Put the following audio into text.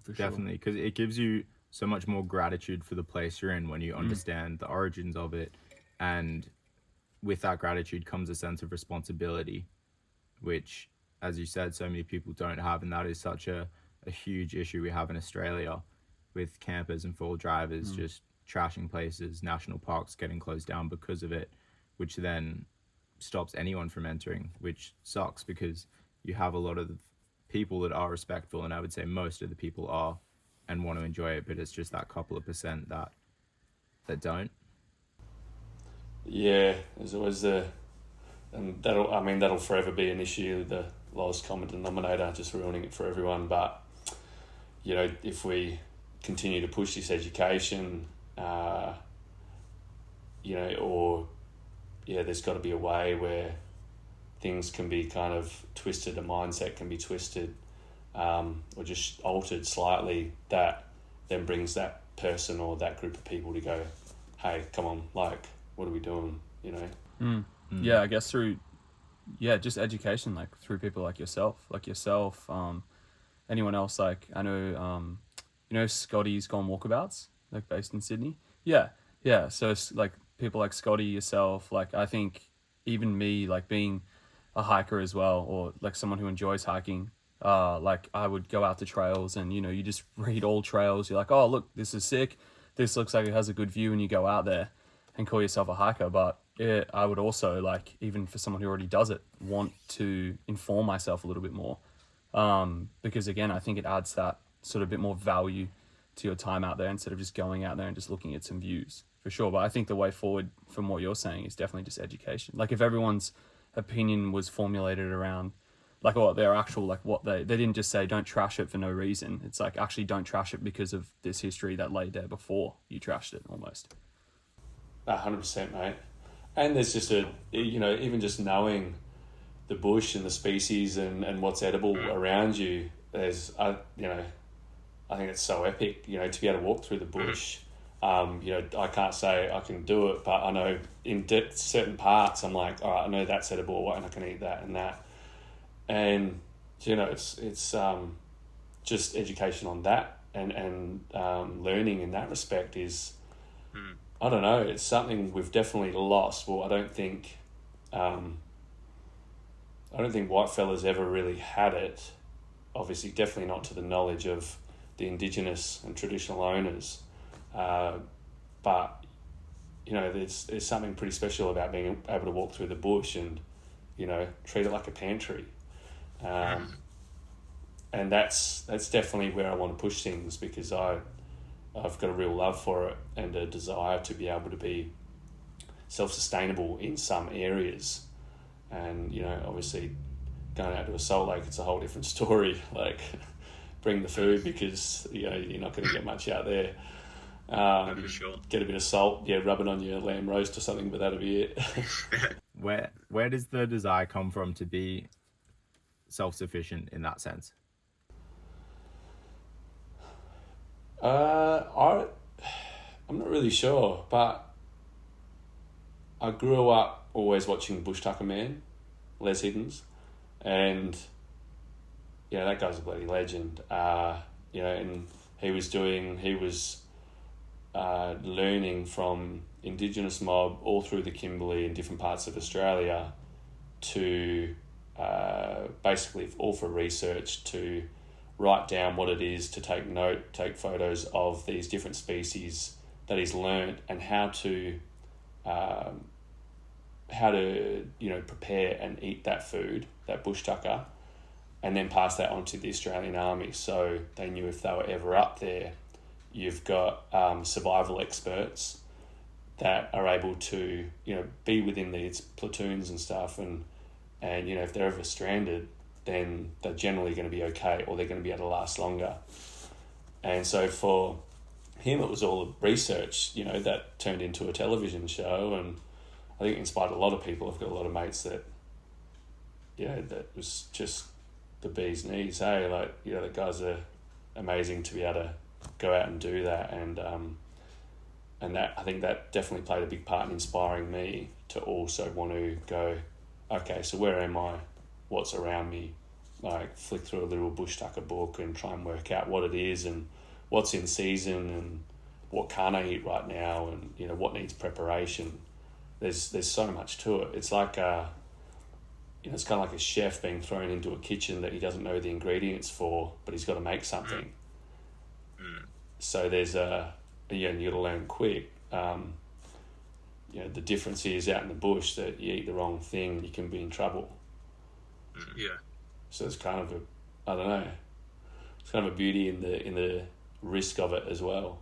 For sure. Definitely, because it gives you so much more gratitude for the place you're in when you understand the origins of it, and with that gratitude comes a sense of responsibility, which, as you said, so many people don't have, and that is such a huge issue we have in Australia, with campers and four drivers just trashing places, national parks getting closed down because of it, which then stops anyone from entering, which sucks because you have a lot of people that are respectful, and I would say most of the people are and want to enjoy it, but it's just that couple of percent that don't. Yeah, there's always and that'll forever be an issue, the lowest common denominator, just ruining it for everyone. But if we continue to push this education, there's got to be a way where things can be kind of twisted, a mindset can be twisted, or just altered slightly, that then brings that person or that group of people to go, hey, come on, like, what are we doing, Yeah, I guess through just education, like through people like yourself, anyone else. Like I know Scotty's Gone Walkabouts, like based in Sydney. Yeah, so it's like people like Scotty, yourself, like I think even me, like being a hiker as well, or like someone who enjoys hiking, like I would go out to trails, and you just read all trails, you're like, oh look, this is sick, this looks like it has a good view, and you go out there and call yourself a hiker. But I would also, like, even for someone who already does it, want to inform myself a little bit more, because again, I think it adds that sort of bit more value to your time out there, instead of just going out there and just looking at some views, for sure. But I think the way forward, from what you're saying, is definitely just education. Like if everyone's opinion was formulated around like what their actual, like what they didn't just say don't trash it for no reason. It's like, actually don't trash it because of this history that laid there before you trashed it, almost. 100%, mate. And there's just even just knowing the bush and the species and what's edible around you, there's I think it's so epic, to be able to walk through the bush. I can't say I can do it, but I know in certain parts I'm like, all right, I know that's edible and I can eat that and that. And, it's just education on that and learning in that respect is, I don't know, it's something we've definitely lost. Well, I don't think white fellas ever really had it. Obviously, definitely not to the knowledge of the Indigenous and traditional owners. But, there's something pretty special about being able to walk through the bush and, treat it like a pantry. And that's definitely where I want to push things, because I've got a real love for it and a desire to be able to be self-sustainable in some areas. And, obviously going out to a salt lake, it's a whole different story. Like, bring the food, because, you're not going to get much out there. For sure. Get a bit of salt, rub it on your lamb roast or something, but that'll be it. Where does the desire come from to be self-sufficient in that sense? I'm not really sure, but I grew up always watching Bush Tucker Man, Les Hiddens, and that guy's a bloody legend. And he was learning from Indigenous mob all through the Kimberley and different parts of Australia to basically all for research, to write down what it is, to take photos of these different species that he's learnt, and how to prepare and eat that food, that bush tucker, and then pass that on to the Australian Army, so they knew if they were ever up there. You've got survival experts that are able to be within these platoons and stuff, and if they're ever stranded, then they're generally going to be okay, or they're going to be able to last longer. And so for him, it was all research, that turned into a television show, and I think it inspired a lot of people. I've got a lot of mates that, that was just the bee's knees. Hey, like, the guys are amazing to be able to go out and do that, and that, I think that definitely played a big part in inspiring me to also want to go, okay, so where am I? What's around me? like flick through a little bush tucker book and try and work out what it is and what's in season and what can't I eat right now, and you know what needs preparation. There's so much to it. It's like you know, it's kind of like a chef being thrown into a kitchen that he doesn't know the ingredients for, but he's got to make something. So there's and you got to learn quick. You know, the difference is out in the bush that you eat the wrong thing, you can be in trouble. Yeah. So it's kind of I don't know. It's kind of a beauty in the risk of it as well.